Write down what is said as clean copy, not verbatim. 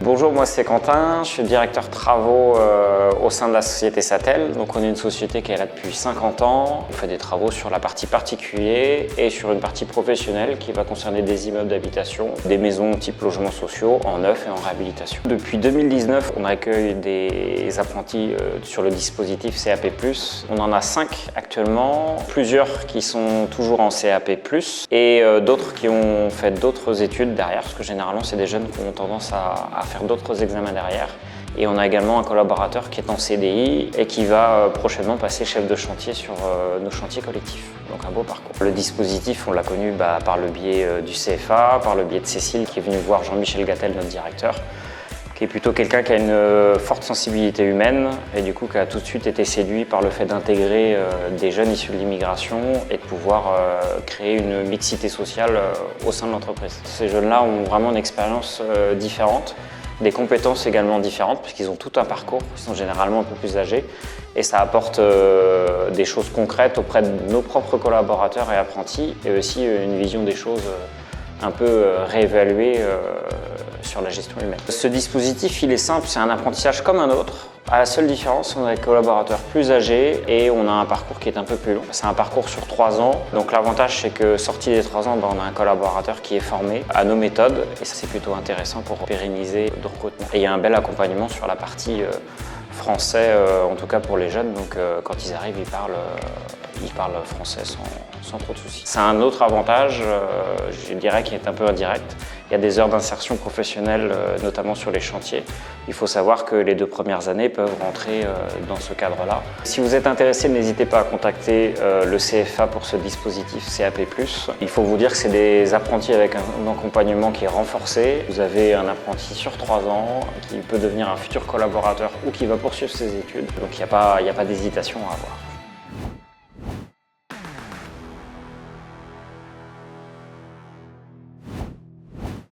Bonjour, moi c'est Quentin, je suis directeur travaux au sein de la société Satel. Donc on est une société qui est là depuis 50 ans. On fait des travaux sur la partie particulier et sur une partie professionnelle qui va concerner des immeubles d'habitation, des maisons type logements sociaux en neuf et en réhabilitation. Depuis 2019, on accueille des apprentis sur le dispositif CAP+. On en a 5 actuellement, plusieurs qui sont toujours en CAP+, et d'autres qui ont fait d'autres études derrière, parce que généralement c'est des jeunes qui ont tendance à faire d'autres examens derrière. Et on a également un collaborateur qui est en CDI et qui va prochainement passer chef de chantier sur nos chantiers collectifs. Donc un beau parcours. Le dispositif, on l'a connu par le biais du CFA, par le biais de Cécile qui est venue voir Jean-Michel Gattel, notre directeur, qui est plutôt quelqu'un qui a une forte sensibilité humaine et du coup qui a tout de suite été séduit par le fait d'intégrer des jeunes issus de l'immigration et de pouvoir créer une mixité sociale au sein de l'entreprise. Ces jeunes-là ont vraiment une expérience différente, des compétences également différentes puisqu'ils ont tout un parcours, ils sont généralement un peu plus âgés et ça apporte des choses concrètes auprès de nos propres collaborateurs et apprentis et aussi une vision des choses un peu réévaluée sur la gestion humaine. Ce dispositif, il est simple, c'est un apprentissage comme un autre. À la seule différence, on a des collaborateurs plus âgés et on a un parcours qui est un peu plus long. C'est un parcours sur 3 ans. Donc l'avantage, c'est que sorti des 3 ans, on a un collaborateur qui est formé à nos méthodes et ça, c'est plutôt intéressant pour pérenniser le recrutement. Et il y a un bel accompagnement sur la partie français, en tout cas pour les jeunes. Donc quand ils arrivent, ils parlent français sans trop de soucis. C'est un autre avantage, je dirais, qui est un peu indirect. Il y a des heures d'insertion professionnelle, notamment sur les chantiers. Il faut savoir que les 2 premières années peuvent rentrer dans ce cadre-là. Si vous êtes intéressé, n'hésitez pas à contacter le CFA pour ce dispositif CAP+. Il faut vous dire que c'est des apprentis avec un accompagnement qui est renforcé. Vous avez un apprenti sur 3 ans qui peut devenir un futur collaborateur ou qui va poursuivre ses études. Donc il n'y a pas d'hésitation à avoir.